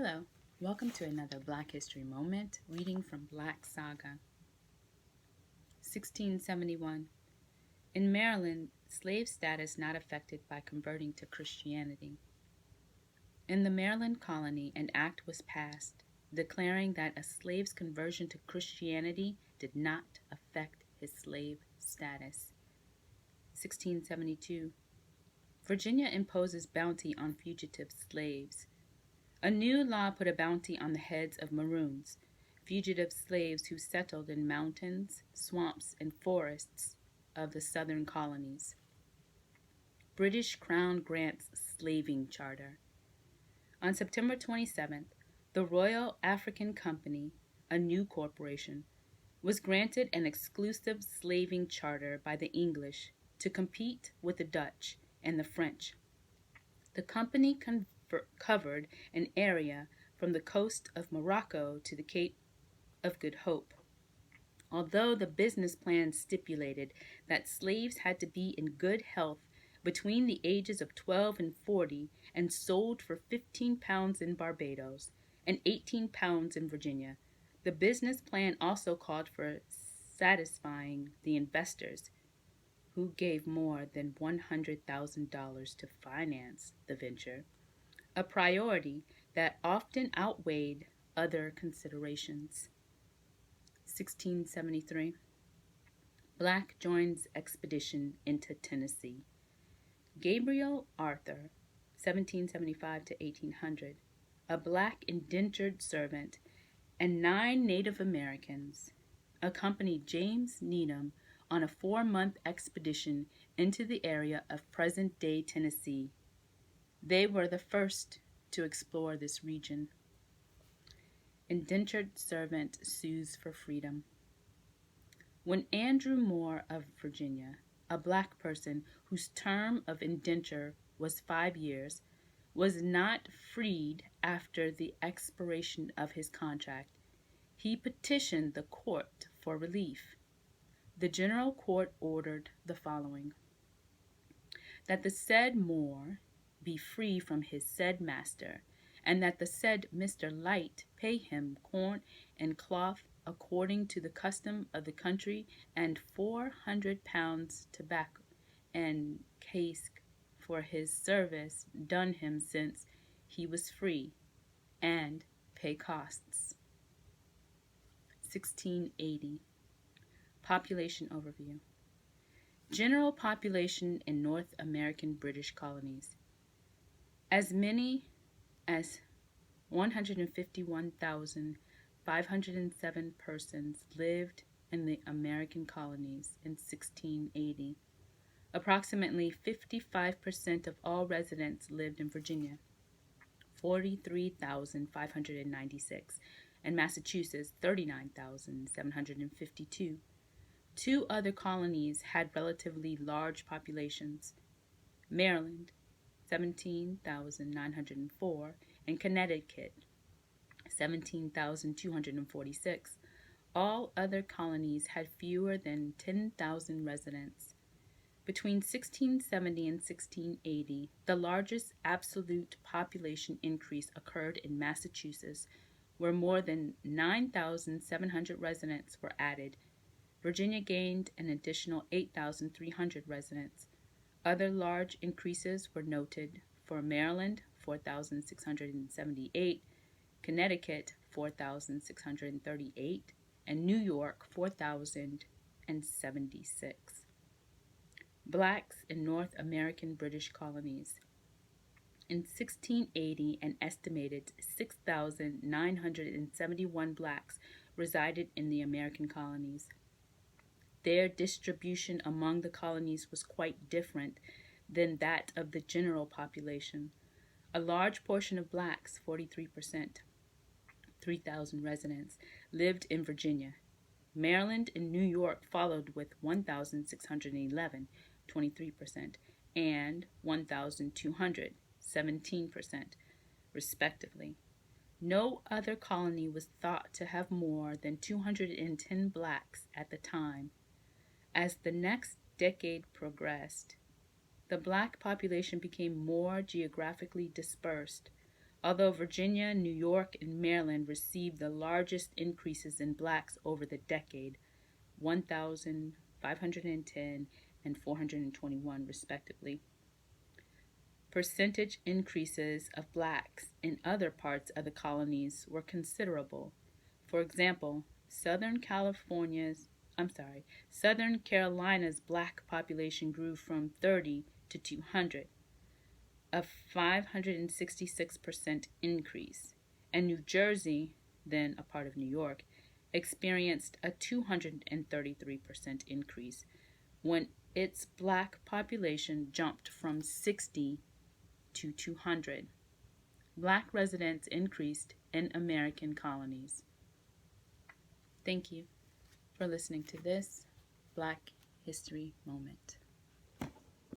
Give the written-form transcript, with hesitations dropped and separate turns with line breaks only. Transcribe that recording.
Hello, welcome to another Black History Moment, reading from Black Saga. 1671. In Maryland, slave status not affected by converting to Christianity. In the Maryland colony, an act was passed declaring that a slave's conversion to Christianity did not affect his slave status. 1672. Virginia imposes bounty on fugitive slaves. A new law put a bounty on the heads of Maroons, fugitive slaves who settled in mountains, swamps, and forests of the southern colonies. British Crown grants slaving charter. On September 27th, the Royal African Company, a new corporation, was granted an exclusive slaving charter by the English to compete with the Dutch and the French. The company covered an area from the coast of Morocco to the Cape of Good Hope. Although the business plan stipulated that slaves had to be in good health between the ages of 12 and 40 and sold for 15 pounds in Barbados and 18 pounds in Virginia, the business plan also called for satisfying the investors who gave more than $100,000 to finance the venture, a priority that often outweighed other considerations. 1673. Black joins expedition into Tennessee. Gabriel Arthur, 1775 to 1800, a black indentured servant, and 9 Native Americans accompanied James Needham on a 4-month expedition into the area of present-day Tennessee. They were the first to explore this region. Indentured servant sues for freedom. When Andrew Moore of Virginia, a black person whose term of indenture was 5 years, was not freed after the expiration of his contract, he petitioned the court for relief. The General Court ordered the following: that the said Moore be free from his said master, and that the said Mr. Light pay him corn and cloth according to the custom of the country, and 400 pounds tobacco and cask for his service done him since he was free, and pay costs. 1680. Population overview. General population in North American British colonies. As many as 151,507 persons lived in the American colonies in 1680. Approximately 55% of all residents lived in Virginia, 43,596, and Massachusetts, 39,752. 2 other colonies had relatively large populations: Maryland, 17,904, and Connecticut, 17,246. All other colonies had fewer than 10,000 residents. Between 1670 and 1680, the largest absolute population increase occurred in Massachusetts, where more than 9,700 residents were added. Virginia gained an additional 8,300 residents. Other large increases were noted for Maryland, 4,678, Connecticut, 4,638, and New York, 4,076. Blacks in North American British colonies. In 1680, an estimated 6,971 blacks resided in the American colonies. Their distribution among the colonies was quite different than that of the general population. A large portion of blacks, 43%, 3,000 residents, lived in Virginia. Maryland and New York followed with 1,611, 23%, and 1,200, 17%, respectively. No other colony was thought to have more than 210 blacks at the time. As the next decade progressed, the black population became more geographically dispersed. Although Virginia, New York, and Maryland received the largest increases in blacks over the decade, 1,510 and 421 respectively, percentage increases of blacks in other parts of the colonies were considerable. For example, Southern Carolina's black population grew from 30 to 200, a 566% increase, and New Jersey, then a part of New York, experienced a 233% increase when its black population jumped from 60 to 200. Black residents increased in American colonies. Thank you for listening to this Black History Moment.